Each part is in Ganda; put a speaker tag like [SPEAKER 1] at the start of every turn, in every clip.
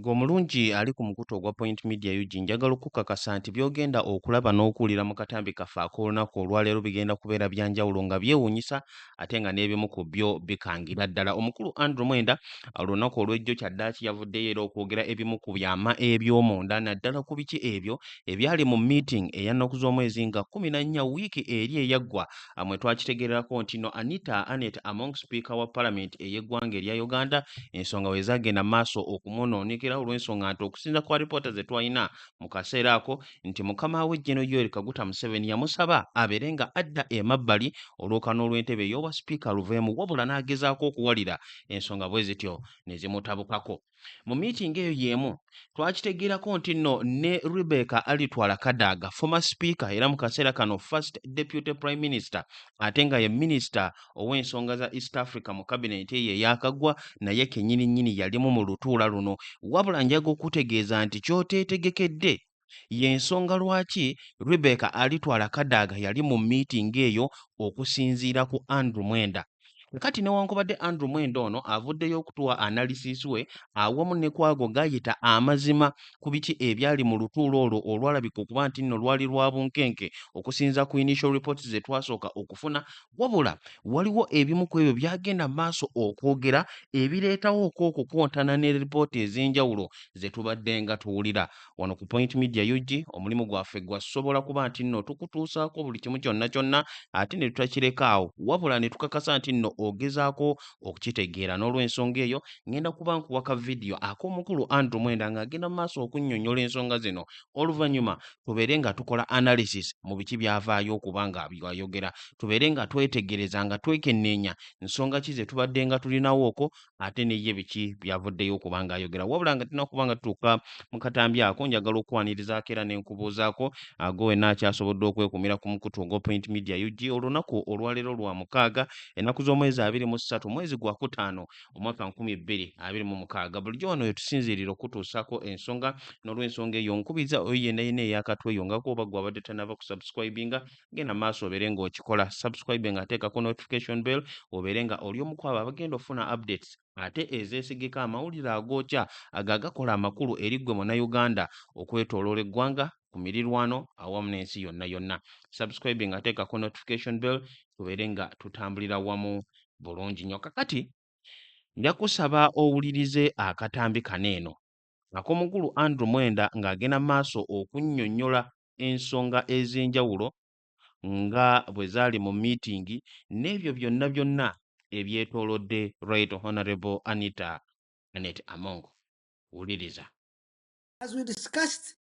[SPEAKER 1] Gomulungi ali ku mukutu ogwa Point Media UG njagala okukakasa nti byogenda okulaba n'okuwulira mu katambi kaffe ak'olunaku olwaleero bigenda kubeera bya njawulo nga byewuunyisa ate nga n'ebimu ku byo bikangira ddala. Omukulu Andrew Mwenda olunaku olw'ejjo kyaddaaki yavuddeyo era okwogera ebimu ku byama eby'omunda naddala ku biki ebyo ebyali mu meeting eya nnaku z'omwezi nga 14 wiiki eri eyaggwa mwe twakitegeererako nti no Anita Annette Among Speaker wa Parliament ey'eggwanga erya Uganda ensonga we zaagenda maaso okumunoonekera olw'ensonga nti okusinza kwa alipoota ze twalina mu kaseera ako nti mukama we Gen. Yoweri Kaguta Museveni yamusaba abeere nga adda emabbali olwokano olw'entebe ey'obwa sipiika luveemu wabula n'agezaako okuwalira ensonga bwe zityo ne zimutabukako. Mu miitingi eyo y'emu twakitegeerako nti nno ne Rebecca Alitwala Kadaga former speaker era mu kaseera kano first deputy prime minister ate nga ye minister ow'ensonga za East Africa mu cabinet ye eyakaggwa naye kennyini nnyini yalimu mu lutuula luno wabula njaga okutegeeza nti ky'oteetegekedde y'ensonga lwaki Rebecca Alitwala Kadaga yali mu meeting eyo okusinziira ku Andrew Mwenda. Kati newankubadde Andrew Mwenda ono avuddeyo okutuwa analysis we awamu ne kwago gayita amazima ku biki ebyali mu lutuulo olwo olwalabika okuba nti nno lwali lwa bunkenke okusinza ku initial reports ze twasooka okufuna wabula waliwo ebimu ku ebyo byagenda maaso okwogera ebireetawo okukontana ne ripooti ez'enjawulo ze tubadde nga tuwulira wano ku Point Media UG. Omulimu gwaffe gwasobola kuba nti nno tukutuusaako buli kimu kyonna kyonna ate ne tutakireka awo wabula ne tukakasa nti nno ogezaako okukitegeera n'olw'ensonga eyo ngenda kuba nkuwaka vidiyo ak'omukulu Andrew Mwenda ng'agenda mu maaso okunnyonnyola ensonga zino oluvannyuma tubeere nga tukola analysis mu biki byavaayo okuba nga byayogera tubeere nga twetegereza nga twekenneenya nsonga ki ze tubadde nga tulinawo okwo ate n'eye biki byavuddeyo okuba nga ayogera wabula nga tulina kuba nga tutuuka mu katambi ako njagala okwanirizaako era n'enkubuuzaako agowe naakyasobodde okwekumira ku mukutu ogwa Point Media UG olunaku olwaleero lwa mukaaga ennaku z'omwezi 23 mwezi gwa kutaano omwaka 2026 bulijjo wano we tusinziirira okutuusaako ensonga n'olw'ensonga eyo nkubiriza oyo yenna yenna eyakatweyongako oba gwe abadde tannava ku subscribinga genda maaso obeere ng'okikola subscribe nga ateekako notification bell obeere nga oli omu ku abo abagenda ofuna updates ate ezeesigika amawulire agookya agakola amakulu eri ggwe Munnayuganda okwetooloola eggwanga ku mirirwano awamu n'ensi yonna yonna. Subscribe nga ateekako notification bell tubeere nga tutambulira wamu bulungi nnyo. Kakati nja kusaba owulirize akatambi kaneeno ak'omukulu Andrew Mwenda ng'agenda maaso okunnyonnyola ensonga ez'enjawulo nga bwe zaali mu meeting n'ebyo byonna byonna ebyetoolodde Right Honorable Anita Annette Among. Wuliriza.
[SPEAKER 2] As we discussed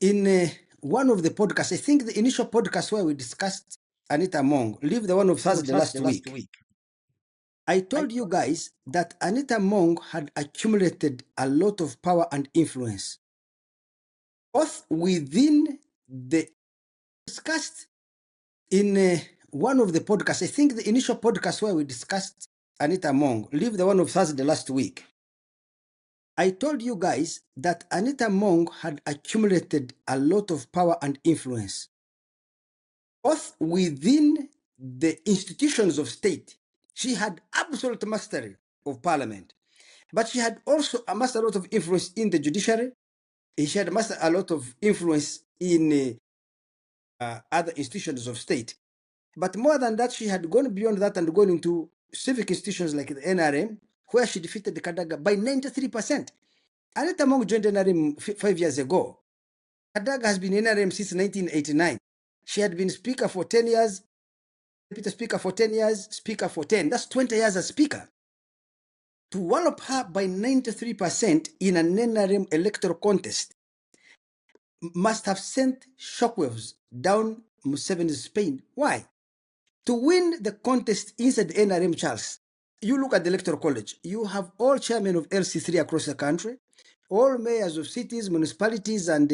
[SPEAKER 2] in one of the podcasts, I think the initial podcast where we discussed Anita Among, leave the one of Thursday last week. I told you guys that Anita Among had accumulated a lot of power and influence, both within the discussed in one of the podcasts. I think the initial podcast where we discussed Anita Among, leave the one of Thursday last week. I told you guys that Anita Among had accumulated a lot of power and influence, both within the institutions of state. She had absolute mastery of parliament, but she had also amassed a lot of influence in the judiciary. She had amassed a lot of influence in other institutions of state. But more than that, she had gone beyond that and gone into civic institutions like the NRM, where she defeated the Kadaga by 93%. Anita Among joined NRM 5 years ago. Kadaga has been in NRM since 1989. She had been speaker for 10 years, deputy speaker for 10 years, speaker for 10. That's 20 years as speaker. To wallop her by 93% in an NRM electoral contest must have sent shockwaves down Museveni's Spain. Why? To win the contest inside the NRM, Charles, you look at the electoral college, you have all chairmen of LC3 across the country, all mayors of cities, municipalities, and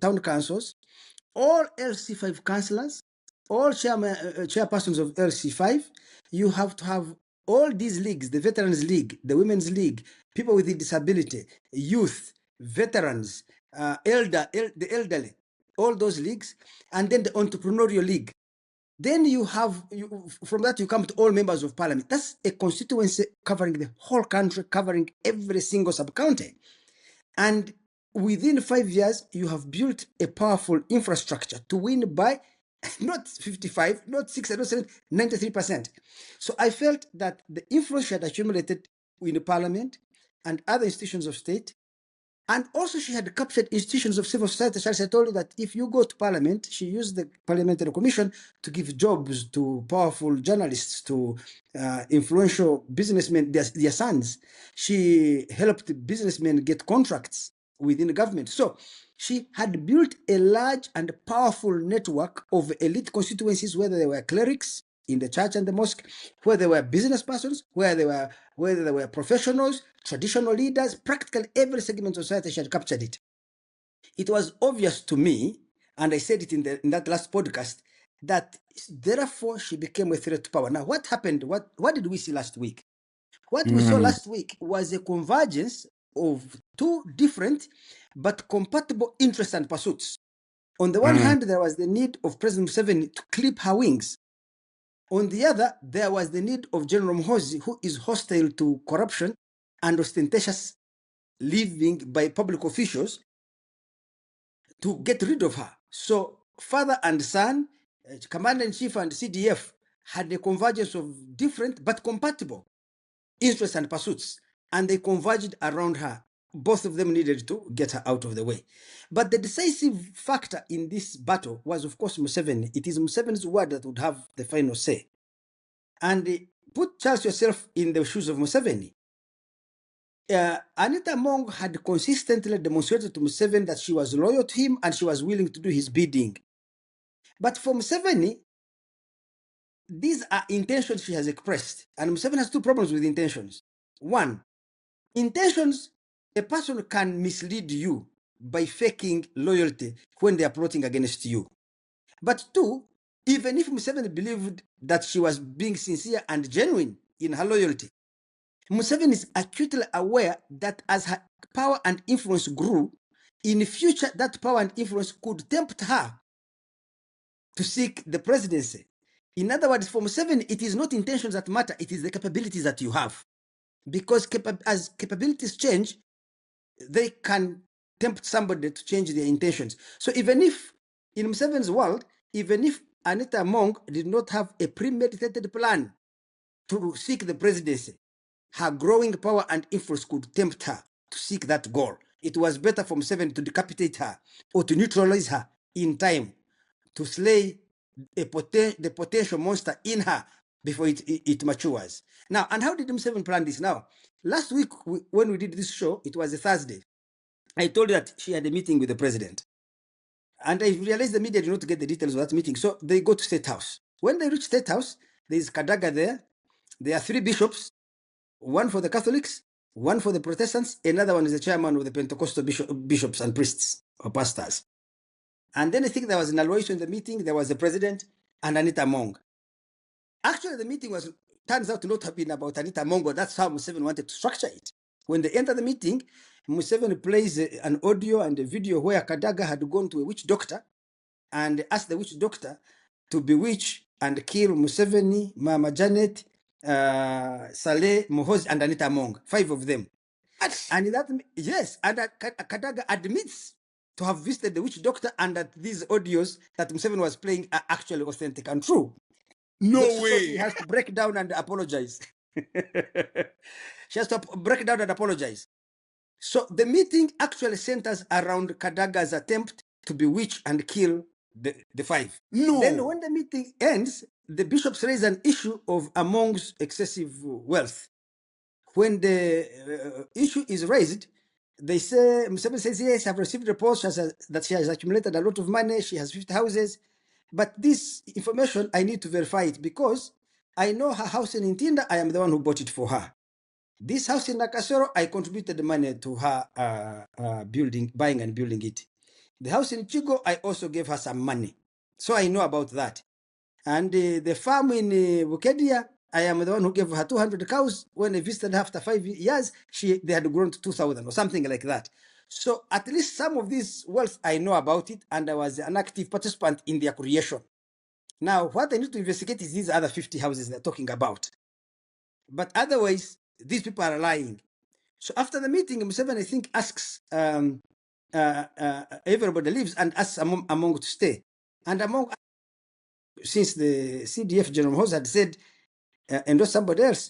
[SPEAKER 2] town councils, all LC5 councillors, all chairpersons of LC5. You have to have all these leagues, the Veterans League, the Women's League, people with disability, youth, veterans, the elderly, all those leagues, and then the entrepreneurial league. Then you have, from that you come to all members of parliament. That's a constituency covering the whole country, covering every single sub-county. And within 5 years, you have built a powerful infrastructure to win by not 55, not 6, not 7, 93%. So I felt that the influence she had accumulated in the parliament and other institutions of state, and also she had captured institutions of civil society. Charles, I told you that if you go to parliament, she used the parliamentary commission to give jobs to powerful journalists, to influential businessmen, their sons. She helped businessmen get contracts within the government. So she had built a large and powerful network of elite constituencies, whether they were clerics in the church and the mosque, where there were business persons, whether there were professionals, traditional leaders, practically every segment of society, she had captured it. It was obvious to me, and I said it in that last podcast, that therefore she became a threat to power. Now, what happened? What did we see last week? What we saw last week was a convergence of two different but compatible interests and pursuits. On the one hand, there was the need of President Museveni to clip her wings. On the other, there was the need of General Muhoozi, who is hostile to corruption and ostentatious living by public officials, to get rid of her. So father and son, commander-in-chief and CDF had a convergence of different but compatible interests and pursuits, and they converged around her. Both of them needed to get her out of the way. But the decisive factor in this battle was, of course, Museveni. It is Museveni's word that would have the final say. And put Charles yourself in the shoes of Museveni. Anita Among had consistently demonstrated to Museveni that she was loyal to him and she was willing to do his bidding. But for Museveni, these are intentions she has expressed. And Museveni has two problems with intentions. One, intentions, a person can mislead you by faking loyalty when they are plotting against you. But two, even if Museveni believed that she was being sincere and genuine in her loyalty, Museveni is acutely aware that as her power and influence grew, in the future that power and influence could tempt her to seek the presidency. In other words, for Museveni, it is not intentions that matter, it is the capabilities that you have. Because as capabilities change, they can tempt somebody to change their intentions. So even if, in Museveni's world, even if Anita Among did not have a premeditated plan to seek the presidency, her growing power and influence could tempt her to seek that goal. It was better for Museveni to decapitate her or to neutralize her in time, to slay the potential monster in her before it matures. Now, and how did Museveni plan this? Now, last week when we did this show, it was a Thursday. I told you that she had a meeting with the president. And I realized the media did not get the details of that meeting. So they go to State House. When they reach State House, there is Kadaga there. There are 3 bishops, one for the Catholics, one for the Protestants, another one is the chairman of the Pentecostal bishops and priests or pastors. And then I think there was an Aloysius in the meeting, there was the president and Anita Among. Actually, the meeting turns out to not have been about Anita Among, but that's how Museveni wanted to structure it. When they enter the meeting, Museveni plays an audio and a video where Kadaga had gone to a witch doctor and asked the witch doctor to bewitch and kill Museveni, Mama Janet, Saleh, Muhoozi, and Anita Among, 5 of them. And that, yes, and Kadaga admits to have visited the witch doctor and that these audios that Museveni was playing are actually authentic and true.
[SPEAKER 3] No
[SPEAKER 2] So
[SPEAKER 3] way.
[SPEAKER 2] she has to break down and apologize. She has to break down and apologize. So the meeting actually centers around Kadaga's attempt to bewitch and kill the 5.
[SPEAKER 3] No.
[SPEAKER 2] Then when the meeting ends, the bishops raise an issue of Among's excessive wealth. When the issue is raised, they say, Museveni says, yes, I've received reports that she has accumulated a lot of money, she has 50 houses, but this information, I need to verify it because I know her house in Ntinda, I am the one who bought it for her. This house in Nakasero, I contributed the money to her buying and building it. The house in Chigo, I also gave her some money. So I know about that. And the farm in Bukedia, I am the one who gave her 200 cows. When I visited after 5 years, they had grown to 2,000 or something like that. So at least some of this wealth, I know about it, and I was an active participant in their creation. Now, what I need to investigate is these other 50 houses they're talking about. But otherwise, these people are lying. So after the meeting, Museveni, I think, asks everybody leaves and asks Among to stay. And Among, since the CDF General House had said, endorse somebody else,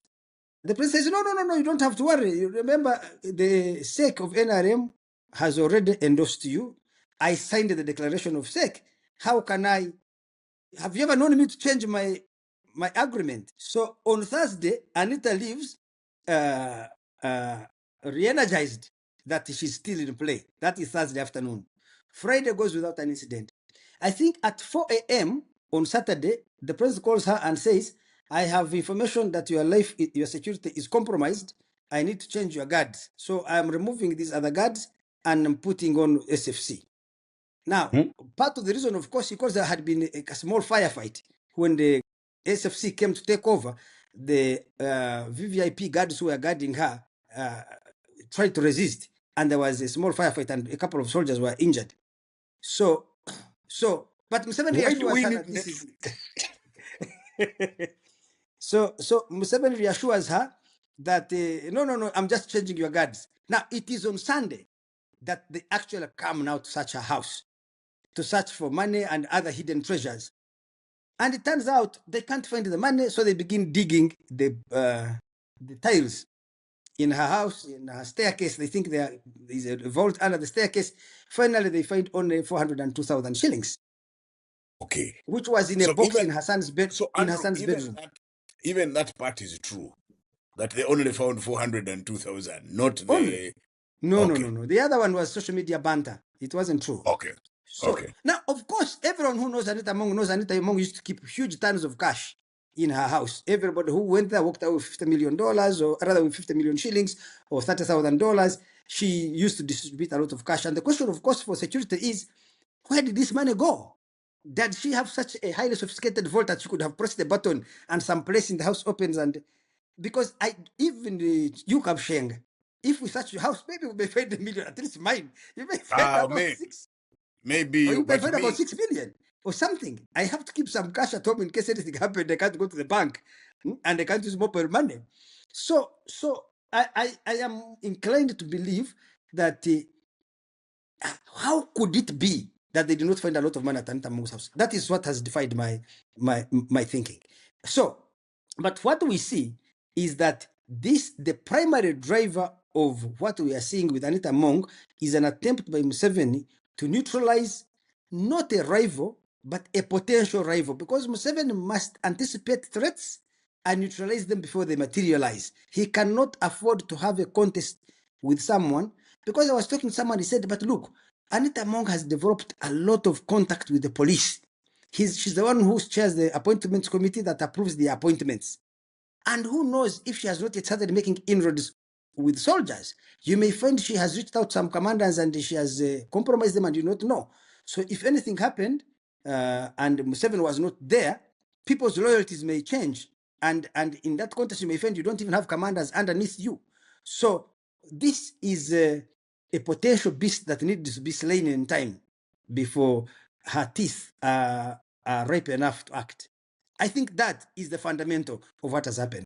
[SPEAKER 2] the president says, no, you don't have to worry. You remember, the sake of NRM has already endorsed you. I signed the declaration of sake. How can I? Have you ever known me to change my agreement? So on Thursday, Anita leaves, re-energized that she's still in play. That is Thursday afternoon. Friday goes without an incident. I think at 4 a.m. on Saturday, the president calls her and says, I have information that your life, your security is compromised. I need to change your guards. So I'm removing these other guards and I'm putting on SFC. Now, part of the reason, of course, because there had been a small firefight when the SFC came to take over, the VVIP guards who were guarding her tried to resist, and there was a small firefight, and a couple of soldiers were injured. So, but Museveni reassures her that this is. So Museveni reassures her that no, I'm just changing your guards. Now it is on Sunday that they actually come now to search her house, to search for money and other hidden treasures. And it turns out they can't find the money, so they begin digging the tiles in her house, in her staircase. They think there is a vault under the staircase. Finally, they find only 402,000 shillings.
[SPEAKER 3] Okay.
[SPEAKER 2] Which was in a box in her son's bed.
[SPEAKER 3] So
[SPEAKER 2] in her son's bedroom.
[SPEAKER 3] Even that part is true. That they only found 402,000, not
[SPEAKER 2] only.
[SPEAKER 3] the.
[SPEAKER 2] No. The other one was social media banter. It wasn't true.
[SPEAKER 3] Okay.
[SPEAKER 2] So now, of course, everyone who knows Anita Among knows Anita Among used to keep huge tons of cash in her house. Everybody who went there walked out with $50 million, or rather with 50 million shillings or $30,000. She used to distribute a lot of cash. And the question, of course, for security is, where did this money go? Did she have such a highly sophisticated vault that she could have pressed the button and some place in the house opens? And because even you have Sheng, if we search your house, maybe we may find $1 million, at least mine. You may find about six.
[SPEAKER 3] Maybe
[SPEAKER 2] or you may find about 6 million or something. I have to keep some cash at home in case anything happens. They can't go to the bank and they can't use mobile money. So I am inclined to believe that how could it be that they did not find a lot of money at Anita Among's house? That is what has defied my thinking. So, but what we see is that the primary driver of what we are seeing with Anita Among is an attempt by Museveni to neutralize not a rival, but a potential rival, because Museveni must anticipate threats and neutralize them before they materialize. He cannot afford to have a contest with someone, because I was talking to someone, he said, but look, Anita Among has developed a lot of contact with the police. She's the one who chairs the appointments committee that approves the appointments. And who knows if she has not yet started making inroads with soldiers. You may find she has reached out to some commanders and she has compromised them and you not know. So if anything happened and Museveni was not there, people's loyalties may change. And in that context, you may find you don't even have commanders underneath you. So this is a potential beast that needs to be slain in time before her teeth are ripe enough to act. I think that is the fundamental of what has happened.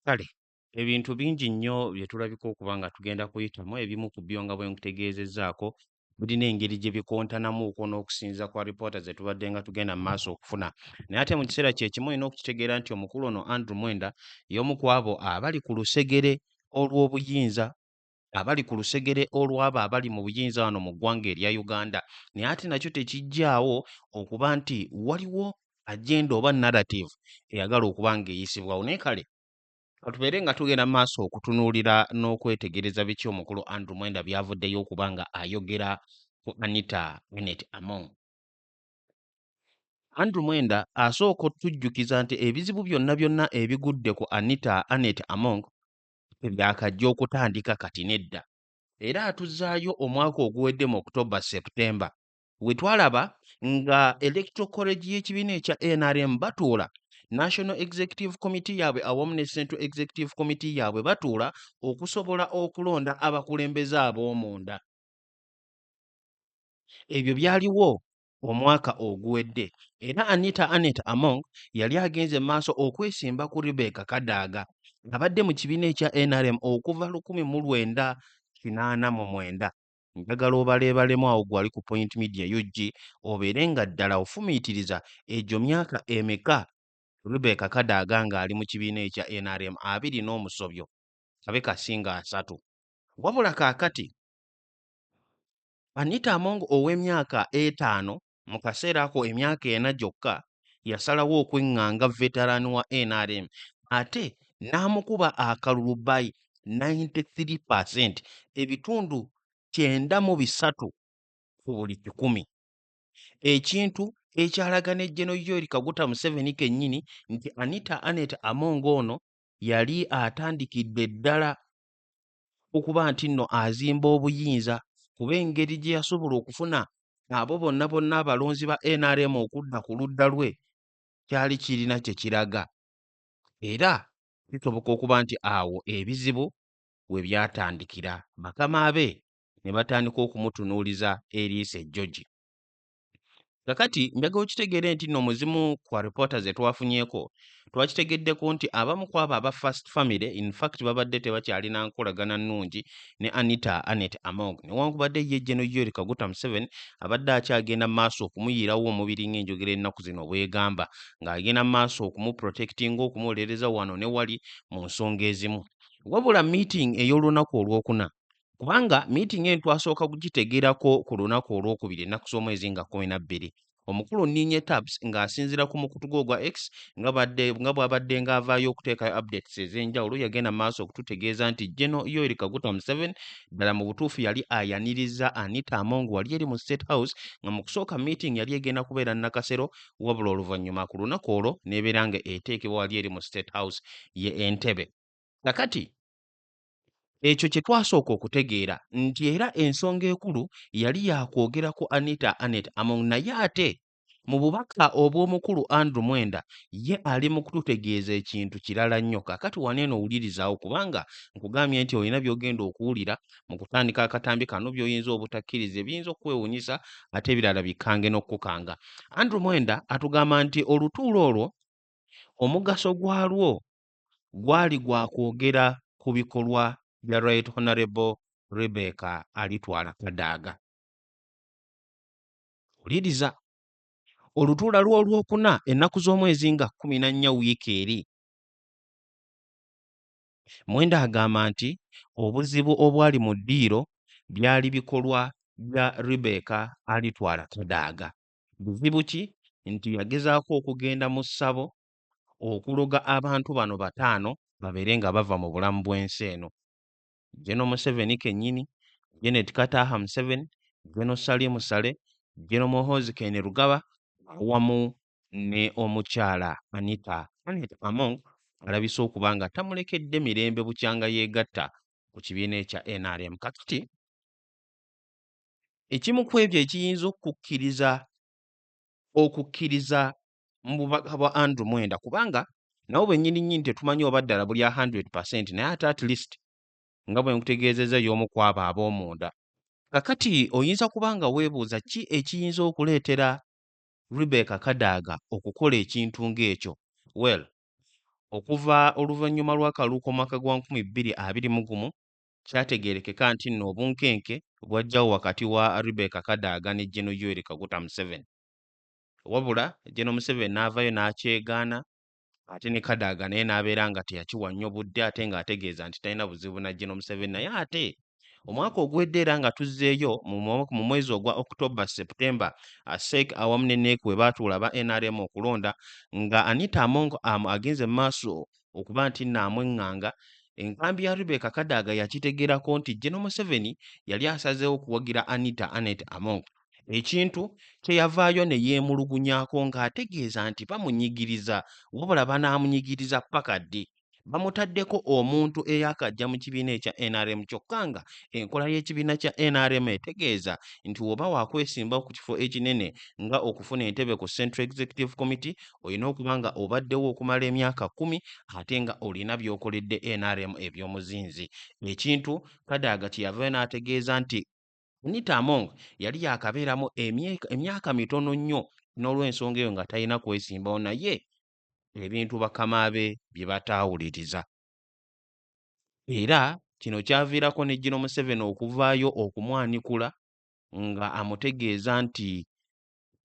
[SPEAKER 1] Kale ebintu bingi nnyo bye tulabika okuba nga tugenda kuyitamu, ebimu ku byo nga bwe nkutegeezezzaako bulina engeri gye bikontanamuuko n'okusinza kwa ripoota ze tubadde nga tugenda mu maaso okufuna. Naye ate mu kiseera kye kimu olina okukitegeera nti omukulu ono Andrew Mwenda y'omu ku abo abali ku lusegere olw'obuyinza, abali ku lusegere olw'abo abali mu buyinza wano mu ggwanga erya Uganda. Naye ate nakyo tekijjaawo okuba nti waliwo agenda oba narrative eyagala okuba ng'eyisibwawo. Naye kale tubeere nga tugenda maaso okutunuulira n'okwetegereza biki omukulu Andrew Mwenda byavuddeyo okuba nga ayogera ku Anita Among. Andrew Mwenda asooka otujjukiza nti ebizibu byonna ebigudde ku Anita Among byakajja okutandika kati nedda. Era atuzzaayo omwaka oguwedde mu October September we twalaba nga Electoral College y'ekibiina ekya NRM batuula, National Executive Committee yaabwe awamu ne Central Executive Committee yaabwe batuula okusobola okulonda abakulembeze ab'omunda. Ebyo byaliwo omwaka oguwedde era Anita Among yali agenze maaso okwesimba ku Rebecca Kadaga abadde mu kibiina ekya NRM okuva 1989. Njagala obaleebalemu awo gwali ku Point Media UG obeere nga ddala ofumiitiriza egyo myaka emeka Rebecca Kadaga ng'ali mu kibiina ekya NRM 2 n'omusobyo kabe kasinga 3. Wabula kaakati Anita Among ow'emyaka 5 mu kaseera ako emyaka 4 gyokka yasalawo okweŋŋanga veteran wa NRM ate n'amukuba akalulu by 93%, ebitundu 93 ku buli 100. Ekintu ekyalaga ne General Yoweri Kaguta Museveni kennyini nti Anita Among ono yali atandikidde ddala okuba nti nno azimba obuyinza kuba engeri gye yasobola okufuna abo bonna abalonzi ba NRM okudda ku ludda lwe kyali kirina kye kiraga. Era kisoboka okuba nti awo ebizibu we byatandikira, bakama be ne batandika okumutunuuliza eriiso ejjogi. Kakati njagala okitegeere nti nno muzimu kwa reporters ze twafunyeeko twakitegeddeko nti abamu ku abo aba First Family in fact babadde tebakyalina nkolagana nnungi ne Anita Among newankubadde ye General Yoweri Kaguta Museveni abadde akyagenda mu maaso okumuyiirawo omubiri ng'enjogera ennaku zino bwegamba ng'agenda mu maaso okumuprotectinga okumuwolereza wano ne wali mu nsonga ezimu. Wabula meeting ey'olunaku olwokuna, kubanga meeting eno twasooka kugitegeerako ku lunaku olwokubiri ennaku z'omwezi nga 12, omukulu Ninye Tabs ng'asinziira ku mukutu gwe ogwa X nga bw'abadde ng'avaayo okuteekayo updates ez'enjawulo, yagenda mu maaso okututegeeza nti General Yoweri Kaguta Museveni ddala mu butuufu yali ayaniriza Anita Among wali eri mu State House nga mu kusooka meeting yali egenda kubeera Nakasero, wabula oluvannyuma ku lunaku olwo n'ebeera nga eteekebwa wali eri mu State House ye Entebbe. Kakati ekyo kye twasooka okutegeera nti era ensonga ekulu yali yakwogerako Anita Among, naye ate mu bubaka obw'omukulu Andrew Mwenda ye ali mu kututegeeza ekintu kirala nnyo. Kaakati waneeno owulirizaawo kubanga nkugambye nti olina by'ogenda okuwulira mu kutandika akatambi kano by'oyinza obutakkiriza, ebiyinza okwewuunyisa ate ebirala bikkange n'okkukanga. Andrew Mwenda atugamba nti olutuulo olwo omugaso gwalwo gwali gwa kwogera ku bikolwa bya Right Honorable Rebecca Alitwala Kadaga. Wuliriza, olutuula lw'olwokuna ennaku z'omwezi nga 14 wiiki eri, Mwenda agamba nti obuzibu obwali mu ddiiro byali bikolwa bya Rebecca Alitwala Kadaga. Buzibu ki? Nti yagezaako okugenda mu ssabo okuloga abantu bano 5 babeere nga bava mu bulamu bw'ensi eno. General Museveni kennyini, Janet Kataha Museveni, General Salim Saleh, General Muhoozi Kainerugaba awamu ne omukyala Anita Among alabise okuba nga tamulekedde mirembe bukyanga yeegatta ku kibiina ekya NRM. Kakati ekimu ku ebyo ekiyinza okukkiriza mu bubaka bwa Andrew Mwenda, kubanga nabo bennyini tetumanyi oba ddala buli 100%, naye ate at least nga bwe nkutegeezezza y'omu ku abo ab'omunda. Kakati oyinza kuba nga weebuuza ki ekiyinza okuleetera Rebecca Kadaga okukola ekintu ng'ekyo. Well, okuva oluvannyuma lw'akalulu k'omwaka gwa 2021 kyategeerekeka nti nno obunkenke bwajjawo wakati wa Rebecca Kadaga ne General Yoweri Kaguta Museveni. Wabula General Museveni n'avaayo n'akyegaana ate ne Kadaga naye n'abeera nga teyakiwa nnyo budde ate ng'ategeeza nti talina buzibu na General Museveni. Naye ate omwaka ogwedde era nga tuzzeeyo mu mwezi ogwa October, September, ASEC awamu ne NEC we baatuula ba NRM okulonda nga Anita Among agenze mu maaso okuba nti nno amweŋŋanga, enkambi ya Rebecca Kadaga yakitegeerako nti General Museveni yali asazeewo okuwagira Anita Among, ekintu kye yavaayo ne yeemulugunyaako ng'ategeeza nti bamunyigiriza, wabula banaamunyigiriza paka ddi. Bamutaddeko omuntu eyakajja mu kibiina ekya NRM kyokka nga enkola y'ekibiina kya NRM etegeeza nti oba wakwesimbawo ku kifo ekinene nga okufuna entebe ku Central Executive Committee olina okuba nga obaddewo okumala emyaka 10 ate nga olina by'okoledde NRM eby'omuzinzi. Ekintu Kadaga kye yavaayo n'ategeeza nti Anita Among yali yakabeeramu emyaka mitono nnyo n'olw'ensonga eyo nga talina kwesimbawo, naye ebintu bakama be bye bataawuliriza. era kino kyaviirako ne General Museveni okuvaayo okumwanikula nga amutegeeza nti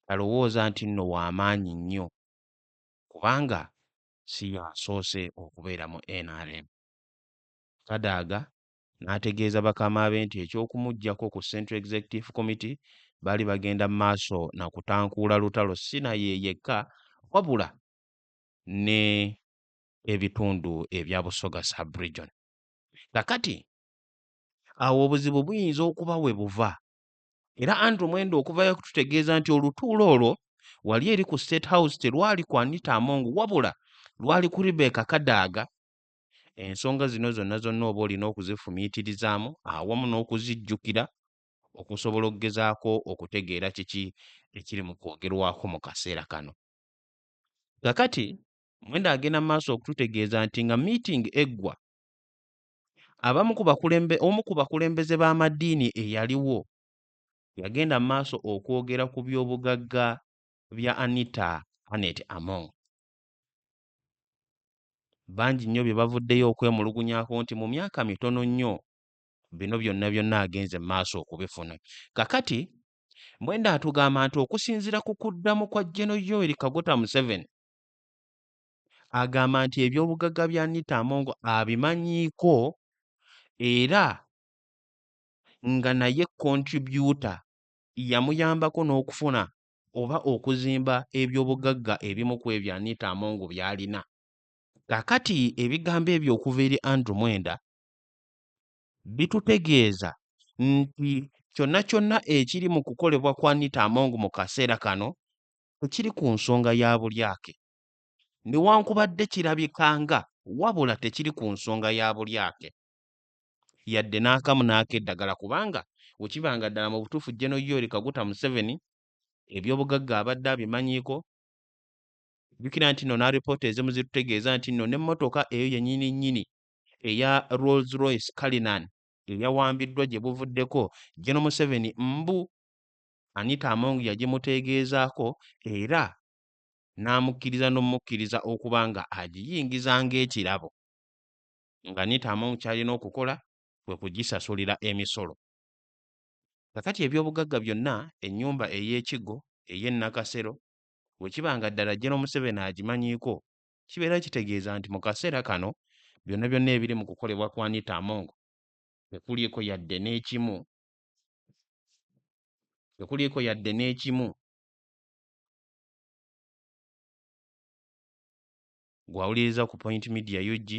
[SPEAKER 1] alowooza nti nno w'amaanyi nnyo kubanga si yasoose okubeera mu NRM. Kadaga n'ategeeza bakama be nti eky'okumuggyako ku Central Executive Committee baali bagenda mu maaso na kutankuula lutalo si naye yekka wabula ne ebitundu ebya Busoga sub-region. Kakati awo obuzibu buyinza okuba we buva era Andrew Mwenda okuvayo kututegeeza nti olutuulo olwo wali eri ku State House terwali ku Anita Among wabula lwali ku Rebecca Kadaga. Ensonga zino zonna oba olina okuzifumiitirizaamu awamu n'okuzijjukira okusobola okugezaako okutegeera kiki ekiri mu kwogerwako mu kaseera kano. Kakati Mwenda agenda mu maaso okututegeeza nti nga meeting eggwa omu ku bakulembeze b'amaddiini eyaliwo yagenda mu maaso okwogera ku by'obugagga bya Anita Among. Bangi nnyo bye bavuddeyo okwemulugunyaako nti mu myaka mitono nnyo bino byonna agenze mu maaso okubifuna. Kakati Mwenda atugamba nti okusinziira ku kuddamu kwa General Yoweri Kaguta Museveni agamba nti eby'obugagga bya Anita Among abimanyiiko era nga naye contributor yamuyambako n'okufuna oba okuzimba eby'obugagga ebimu ku ebyo Anita Among by'alina. Kakati ebigambo ebyo okuva eri Andrew Mwenda bitutegeeza nti kyonna ekiri mu kukolebwa kwa Anita Among mu kaseera kano tekiri ku nsonga ya bulyake newankubadde kirabikanga wabula tekiri ku nsonga ya bulyake yadde n'akamu n'akeddagala kubanga wekibanga ddala mu butuufu General Yoweri Kaguta Museveni eby'obugagga abadde abimanyiiko. Jjukira nti nno n'alipoota ezimu zitutegeeza nti nno n'emmotoka eyo yennyini eya Rolls Royce Cullinan eyawambiddwa gye buvuddeko General Museveni Anita Among yagimutegeezaako era n'omukkiriza okuba nga agiyingiza ng'ekirabo nga Anita Among ky'alina okukola kwe kugisasulira emisolo. Kakati eby'obugagga byonna ennyumba ey'Ekigo ey'Ennakasero wekibanga ddala General Museveni agimanyiiko kibeera kitegeeza nti mu kaseera kano byonna ebiri mu kukolebwa kwa Anita Among tekuliiko yadde n'ekimu gw'awuliriza ku Point Media UG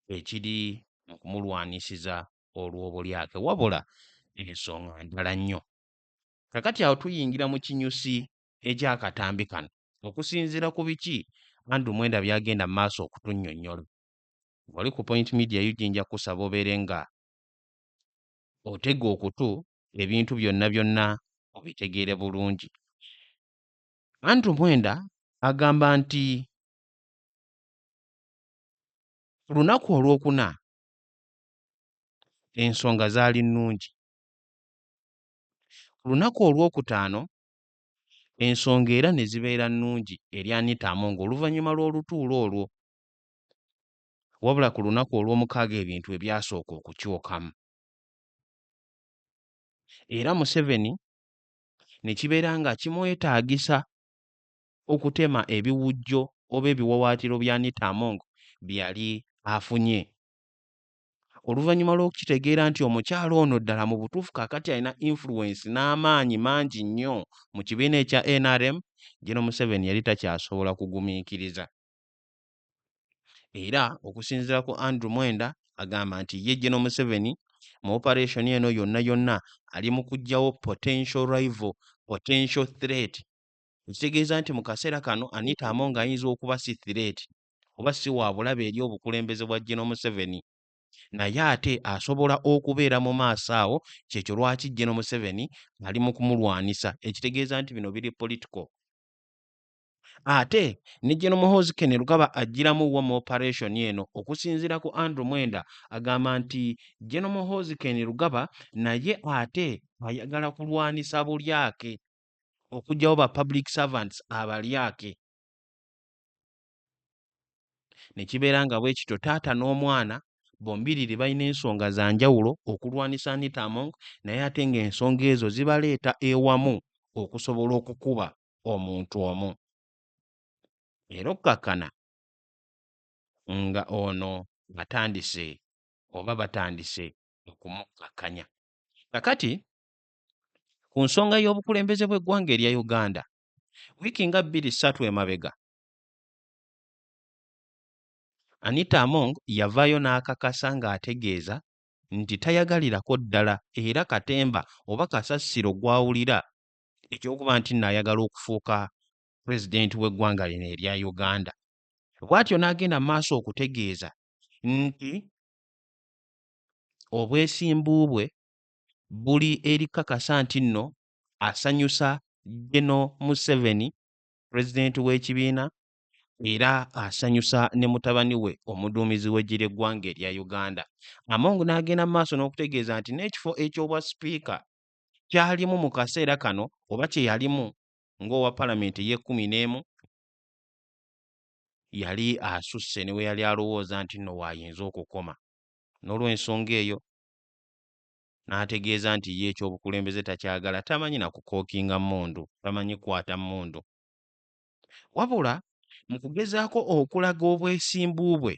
[SPEAKER 1] ekiri mu kumulwanisiza olw'obulyake wabula ensonga ndala nnyo. Kakati awo tuyingira mu kinyusi eky'akatambi kano okusinziira ku biki Andrew Mwenda byagenda mu maaso okutunnyonnyola. Wali ku Point Media UG nja kusaba obeere nga otega okutu ebintu byonna obitegeere bulungi. Andrew Mwenda agamba nti ku lunaku olwokuna ensonga zaali nnungi, ku lunaku olwokutaano ensonga era ne zibeera nnungi eri Anita Among oluvannyuma lw'olutuulo olwo, wabula ku lunaku olw'omukaaga ebintu ebyasooka okukyukamu era Museveni ne kibeera nga kimwetaagisa okutema ebiwujjo oba ebiwawaatiro bya Anita Among bye yali afunye oluvannyuma lw'okukitegeera nti omukyalo ono ddala mu butuufu kaakati alina influence n'amaanyi mangi nnyo mu kibiina ekya NRM. General Museveni yali takyasobola kugumiikiriza era okusinziira ku Andrew Mwenda agamba nti ye General Museveni mu operation eno yonna ali mu kuggyawo potential rival, potential threat. Ekitegeeza nti mu kaseera kano Anita Among ayinza okuba si threat oba si wa bulabe eri obukulembeze bwa General Museveni, naye ate asobola okubeera mu maaso awo, kyekyo lwaki General Museveni ali mu kumulwanisa. Ekitegeeza nti bino biri political. Ate ne General Muhoozi Kainerugaba agiramu wa mu operation eno okusinziira ku Andrew Mwenda agamba nti General Muhoozi Kainerugaba naye ate ayagala kulwanisa bulyake okuggyawo ba public servants abalyake. Ne kibeera nga bwe kityo taata n'omwana bombiriri balina ensonga za njawulo okulwanisa Anita Among naye ate ng'ensonga ezo zibaleeta ewamu okusobola okukuba omuntu omu. Era okkakkana nga ono batandise okumukkakkanya. Kakati ku nsonga y'obukulembeze bw'eggwanga erya Uganda, wiiki nga 2-3 emabega, Anita Among yavaayo n'akakasa ng'ategeeza nti tayagalirako ddala era katemba oba kasasiro gw'awulira ekyokuba nti nno ayagala okufuuka pulezidenti w'eggwanga lino erya Uganda. Bw'atyo n'agenda mu maaso okutegeeza nti obwesimbu bwe buli eri kakasa nti nno asanyusa General Museveni, pulezidenti w'ekibiina, era asanyusa ne mutabani we omuduumizi w'eggye ly'eggwanga erya Uganda. Among n'agenda mu maaso n'okutegeeza nti n'ekifo eky'obwa sipiika kyalimu mu kaseera kano oba kye yalimu ng'owa palamenti y'e11 yali asusse ne we yali alowooza nti nno waayinza okukoma. N'olw'ensonga eyo n'ategeeza nti ye ekyobukulembeze takyagala, tamanyi na kukookinga mmundu, tamanyi kwata mmundu. Wabula mu kugezaako okulaga obwesimbu bwe,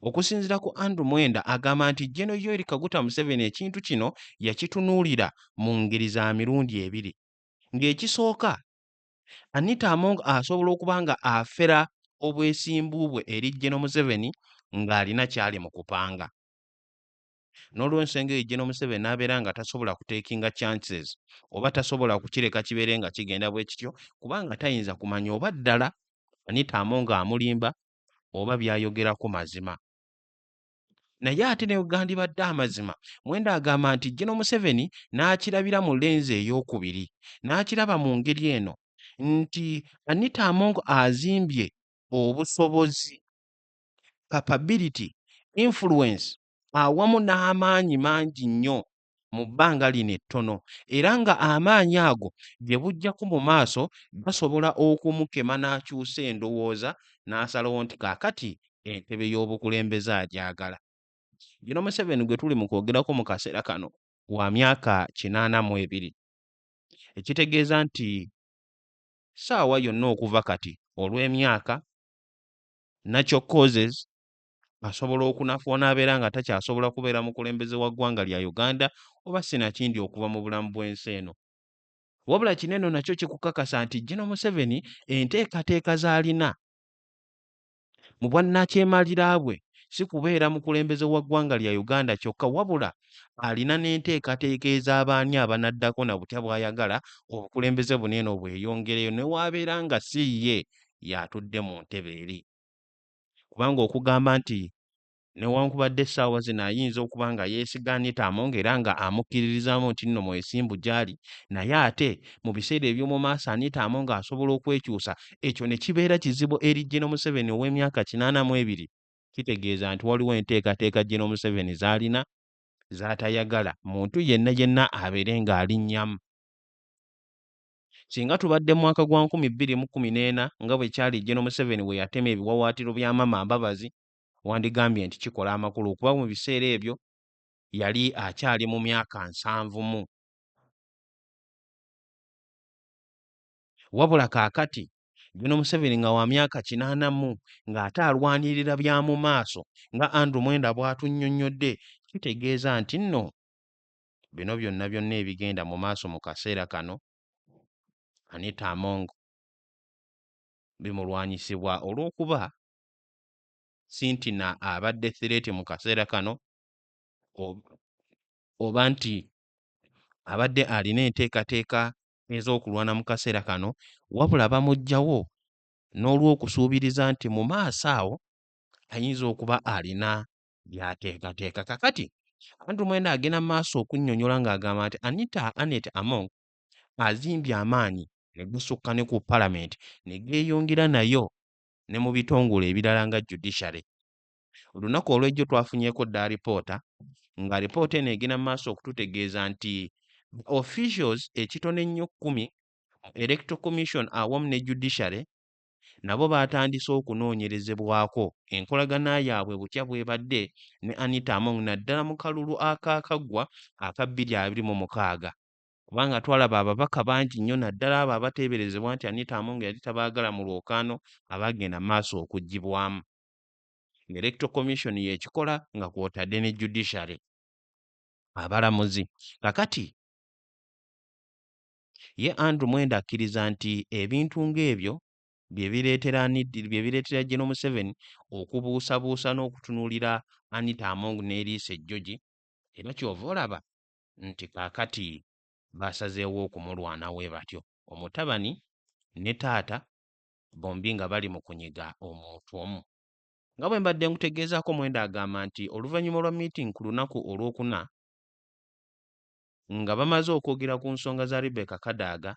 [SPEAKER 1] okusinziira ku Andrew Mwenda agamba nti General Yoweri Kaguta Museveni ekintu kino yakitunuulira mu ngeri za mirundi ebiri. Ng'ekisooka, Anita Among asobola okuba nga afera obwesimbu bwe eri General Museveni ng'alina kyali mu kupanga. N'olw'ensonga eyo General Museveni n'abeera nga tasobola kuteekinga chances oba tasobola kukireka kibeere nga kigenda bwe kityo kubanga tayinza kumanya oba ddala Anita Among amulimba oba by'ayogerako mazima. Naye ate ne bwegandibadde amazima, Mwenda agamba nti General Museveni n'akirabira mu lenzi ey'okubiri, n'akiraba mu ngeri eno nti Anita Among azimbye obusobozi, capability, influence awamu n'amaanyi mangi nnyo mu bbanga lino ettono, era nga amaanyi ago gye bujjako mu maaso gasobola okumukema n'akyusa endowooza n'asalawo nti kaakati entebe y'obukulembeze agyagala. General Museveni gwe tuli mu kwogerako mu kaseera kano wa myaka 82, ekitegeeza nti ssaawa yonna okuva kati olw'emyaka natural causes asobola okunafuwa n'abeera nga takyasobola kubeera mukulembeze wa ggwanga lya Uganda oba sinakindi okuva mu bulamu bw'ensi eno. Wabula kineno nakyo kikukakasa nti General Museveni enteekateeka z'alina mu bwannakyemalira bwe si kubeera mukulembeze wa ggwanga lya Uganda kyokka, wabula alina n'enteekateeka ez'abaani abanaddako na butya bw'ayagala obukulembeze buneeno bweyongereyo ne waabeera nga si ye y'atudde mu ntebe eri. Kubanga okugamba nti newankubadde essaawa zino ayinza okuba nga yeesiga Anita Among era nga amukkiririzaamu nti nno mwesimbu gy'ali, naye ate mu biseera eby'omu maaso Anita Among asobola okwekyusa, ekyo ne kibeera kizibu eri General Museveni ow'emyaka 82. Kitegeeza nti waliwo enteekateeka General Museveni z'alina z'atayagala muntu yenna abeere ng'alinnyamu. Singa tubadde mu mwaka gwa 2014 nga bwe kyali General Museveni we yatema ebiwawaatiro bya Mama Mbabazi, wandigambye nti kikola amakulu kuba mu biseera ebyo yali akyali mu myaka 70. Wabula kaakati General Museveni nga wa myaka 80 ng'ate alwanirira bya mu maaso nga Andrew Mwenda bw'atunnyonnyodde, kitegeeza nti nno bino byonna ebigenda mu maaso mu kaseera kano Anita Among bimulwanyisibwa olw'okuba sintina abadde threat mu kaseera kano oba nti abadde alina enteekateeka ez'okulwana mu kaseera kano, wabula bamuggyawo n'olw'okusuubiriza nti mu maaso awo ayinza okuba alina by'ateekateeka. Kakati Andrew Mwenda agenda mu maaso okunnyonnyola ng'agamba nti Anita Among azimbye amaanyi ne gusukka ne ku palamenti ne geeyongera nayo ne mu bitongole ebirala nga judiciary. Olunaku olw'ejjo twafunyeeko dda alipoota, nga alipoota eno egenda mu maaso okututegeeza nti officials ekitono ennyo 10 Electoral Commission awamu ne judiciary nabo baatandise okunoonyerezebwako enkolagana yaabwe butya bw'ebadde ne Anita Among naddala mu kalulu akaakaggwa aka 2026 kubanga twalaba ababaka bangi nnyo naddala abo abateeberezebwa nti Anita Among yali tabaagala mu lwokaano abaagenda maaso okuggibwamu. Electoral Commission y'ekikola nga kw'otadde ne judiciary abalamuzi. Kakati ye Andrew Mwenda akkiriza nti ebintu ng'ebyo bye bireetera General Museveni okubuusabuusa n'okutunuulira Anita Among n'Eriisa Ejjogi, era ky'ova olaba nti kaakati baasazeewo okumulwanawo batyo. Omutabani ne taata bombi nga bali mu kunyiga omuntu omu. Nga bwe mbadde nkutegeezaako, Mwenda agamba nti oluvannyuma lwa meeting ku lunaku olwokuna nga bamaze okwogera ku nsonga za Rebecca Kadaga,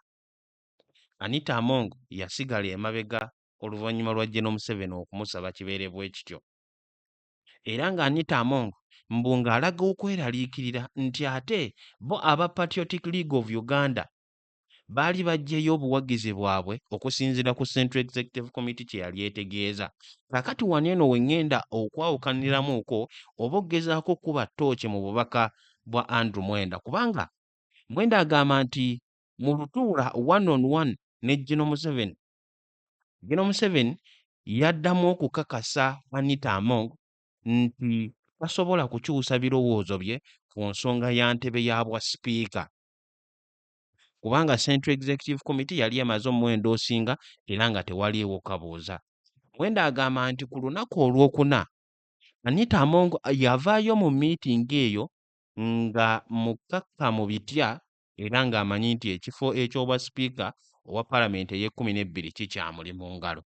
[SPEAKER 1] Anita Among yasigala emabega oluvannyuma lwa General Museveni okumusaba kibeere bwe kityo. Era nga Anita Among mbu ng'alaga okweraliikirira nti ate bo aba Patriotic League of Uganda baali baggyeyo obuwagizi bwabwe okusinziira ku Central Executive Committee kye yali etegeeza. Kakati wano eno we ŋŋenda okwawukaniramuko oba ogezaako kuba ttooki mu bubaka bwa Andrew Mwenda, kubanga Mwenda agamba nti mu lutuula 1-on-1 ne General Museveni, General Museveni yaddamu okukakasa Anita Among nti tasobola kukyusa birowoozo bye ku nsonga ya ntebe ya bwa sipiika, kubanga Central Executive Committee yali emaze omuwendo osinga era nga tewaliiwo kabuuza. Mwenda agamba nti ku lunaku olwokuna Anita Among yavaayo mu miitingi eyo nga mukkakkamu bitya era ng'amanyi nti ekifo eky'obwa sipiika owa Paalamenti ey'e12 kikyamuli mu ngalo.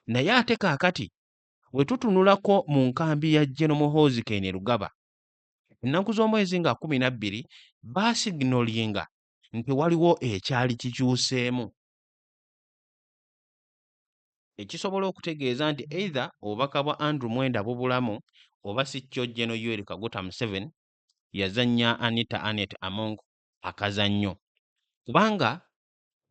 [SPEAKER 1] Naye ate kaakati we tutunulako mu nkambi ya General Muhoozi Kainerugaba, ennaku z'omwezi nga 12 baasiginolinga nti waliwo ekyali kikyuseemu, ekisobola okutegeeza nti either obubaka bwa Andrew Mwenda bubulamu oba si kyo General Yoweri Kaguta Museveni yazannya Anita Among akazannyo, kubanga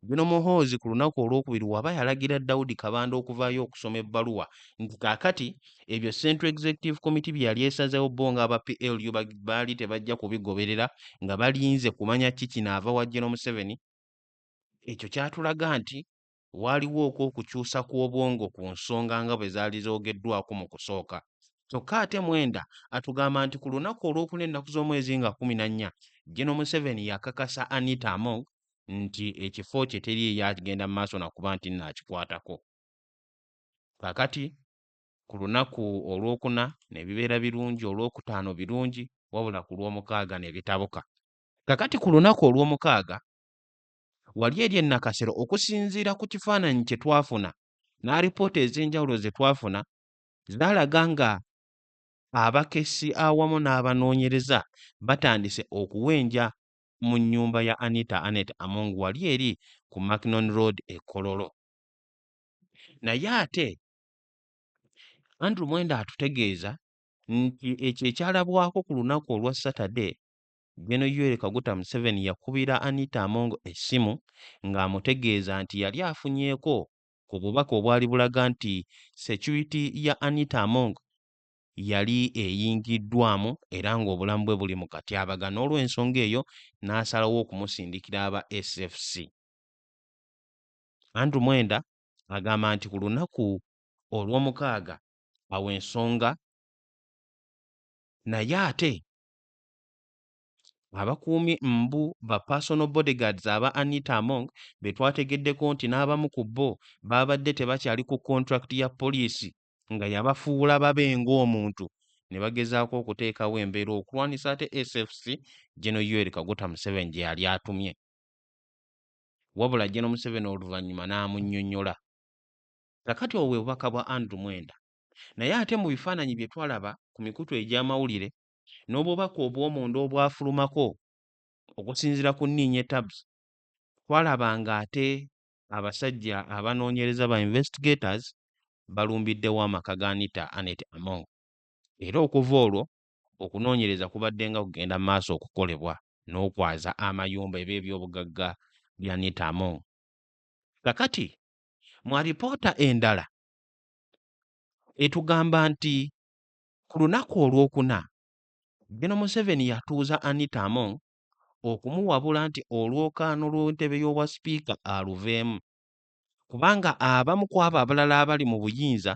[SPEAKER 1] General Muhoozi ku lunaku olwokubiri waba yalagira Daudi Kabanda okuvaayo okusoma ebbaluwa nti kaakati ebyo Central Executive Committee bye yali esazeewo bo ng'aba PLU baali tebajja kubigoberera nga balinze kumanya ki kinaava wa General Museveni. Ekyo kyatulaga nti waaliwo okukyusa kw'obwongo ku nsonga nga bwe zaali zoogeddwako mu kusooka. Kyokka ate Mwenda atugamba nti ku lunaku olwokuna ennaku z'omwezi nga 14 General Museveni yakakasa Anita Among nti ekifo kye teri yagenda mu maaso nakuba nti naakikwatako. Kakati ku lunaku olwokuna ne bibeera birungi, olwokutaano birungi, wabula ku lw'omukaaga ne bitabuka. Kakati ku lunaku olw'omukaaga wali eri ennakasero okusinziira ku kifaananyi kye twafuna n'alipoota ez'enjawulo ze twafuna zaalaga nga abakessi awamu n'abanoonyereza batandise okuwenja mu nnyumba ya Anita Among wali eri ku Mackinnon Road e Kololo. Naye ate Andrew Mwenda atutegeeza nti ekyo ekyalabwako ku lunaku olwa Saturday, General Yoweri Kaguta Museveni yakubira Anita Among essimu ng'amutegeeza nti yali afunyeeko ku bubaka obwali bulaga nti security ya Anita Among yali eyingiddwamu era ng'obulamu bwe buli mu katyabaga, n'olw'ensonga eyo n'asalawo okumusindikira aba SFC. Andrew Mwenda agamba nti ku lunaku olw'omukaaga awo ensonga, naye ate abakuumi mbu ba personal bodyguards aba Anita Among be twategeddeko nti n'abamu ku bo babadde tebakyali ku contract ya poliisi nga yabafuula babe ng'omuntu, ne bagezaako okuteekawo embeera okulwanisa ate SFC General Yoweri Kaguta Museveni gye yali atumye. Wabula General Museveni oluvannyuma n'amunnyonnyola. Kakati obwo bwe bubaka bwa Andrew Mwenda. Naye ate mu bifaananyi bye twalaba ku mikutu egy'amawulire n'obubaka obw'omunda obwafulumako okusinziira ku Ninye Tabs, twalaba ng'ate abasajja abanoonyereza ba investigators balumbiddewo amaka ga Anita Among. Era okuva olwo okunoonyereza kubadde nga kugenda mu maaso okukolebwa n'okwaza amayumba eb'ebyobugagga bya Anita Among. Kakati Mu alipoota endala etugamba nti ku lunaku olwokuna Gen. Museveni yatuuza Anita Among okumuwabula nti olwokaano lw'entebe y'obwa sipiika aluveemu kubanga abamu ku abo abalala abali mu buyinza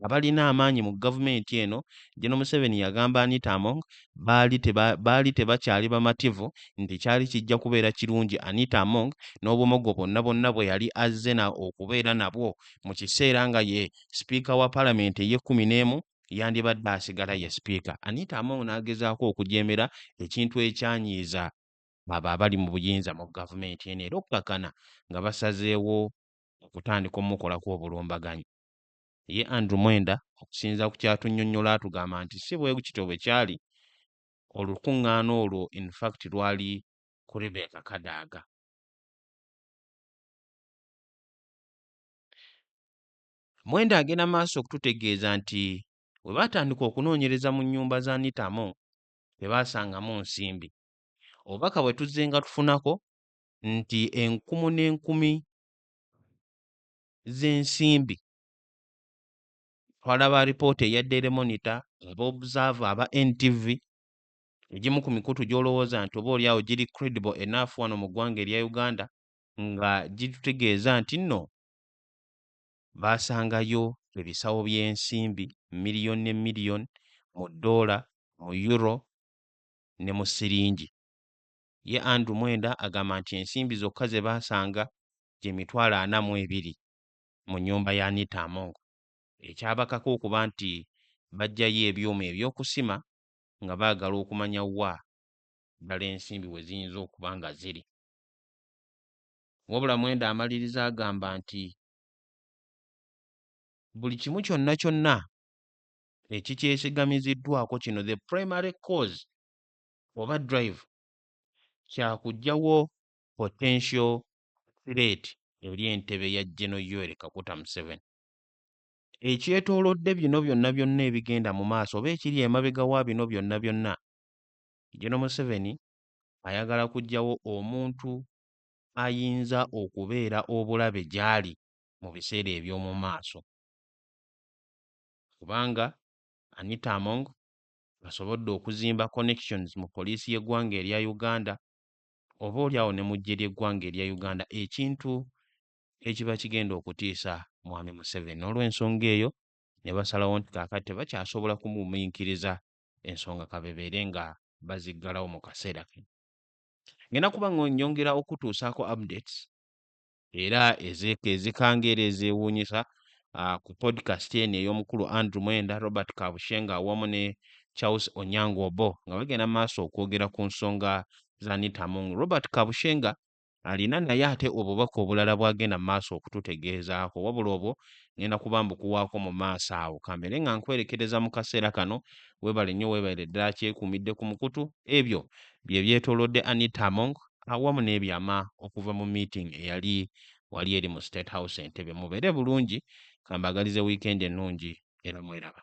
[SPEAKER 1] abalina amaanyi mu gavumenti eno Gen. Museveni yagamba Anita Among baali tebakyali bamativu nti kyali kijja kubeera kirungi Anita Among n'obumogo bonna bwe yali azze okubeera nabwo mu kiseera nga ye sipiika wa paalamenti ey'11 yandibadde asigala ye sipiika. Anita Among n'agezaako okujeemera ekintu ekyanyiiza abo abali mu buyinza mu gavumenti eno era okukakana nga basazeewo okutandika omukolako obulumbaganyi. Ye Andrew Mwenda okusinza ku kyatunnyonnyola atugamba nti si bwe kityo bwe kyali olukuŋŋaana olwo in fact lwali ku Rebecca Kadaga. Mwenda agenda maaso okututegeeza nti bwe batandika okunoonyereza mu nnyumba za Anita Among tebaasangamu nsimbi. Obubaka bwe tuzze nga tufunako nti enkumu n'enkumi z'ensimbi twalaba alipoota eya Daily Monitor, aba Observer, aba NTV, egimu ku mikutu gy'olowooza nti oba oliawo giri credible enough wano mu ggwanga erya Uganda nga gitutegeeza nti nno baasangayo ebisawo by'ensimbi miliyoni ne miliyoni mu ddoola, mu euro ne mu siringi. Ye Andrew Mwenda agamba nti ensimbi zokka ze baasanga gye mitwalo 42 mu nnyumba ya Anita Among. Ekyabakako okuba nti bajjayo ebyuma ebyokusima nga baagala okumanya wa ddala ensimbi we ziyinza okuba nga ziri. Wabula Mwenda amaliriza agamba nti buli kimu kyonna ekikyesigamiziddwako kino the primary cause oba drive kyakuggyawo potential threat eri entebe ya General Yoweri Kaguta Museveni. Ekyetoolodde bino byonna ebigenda mu maaso oba ekiri emabega wa bino byonna General Museveni ayagala kuggyawo omuntu ayinza okubeera obulabe gy'ali mu biseera eby'omu maaso. Kubanga Anita Among asobodde okuzimba connections mu poliisi y'eggwanga erya Uganda oba oliawo ne mu ggye ly'eggwanga erya Uganda, ekintu ekiba kigenda okutiisa Mwami Museveni. N'olw'ensonga eyo ne basalawo nti kaakati tebakyasobola kumumiikiriza ensonga kabebeere nga baziggalawo mu kaseera kano. Ngenda kuba nnyongera okutuusaako updates era ezikangeera ezeewuunyisa ku podcast eno ey'omukulu Andrew Mwenda, Robert Kabushenga awamu ne Charles Onyango Obo nga bagenda maaso okwogera ku nsonga za Anita Among. Robert Kabushenga alina naye ate obubaka obulala bw'agenda maaso okututegeezaako, wabula obwo ngenda kuba mbukuwaako mu maaso awo. Kamere nga nkwerekereza mu kaseera kano, weebale nnyo, weebale ddala kyekuumidde ku mukutu. Ebyo bye byetoolodde Anita Among awamu n'ebyama okuva mu meeting eyali wali eri mu State House Entebbe. Mubeere bulungi, kambagalize weekend ennungi era mweraba.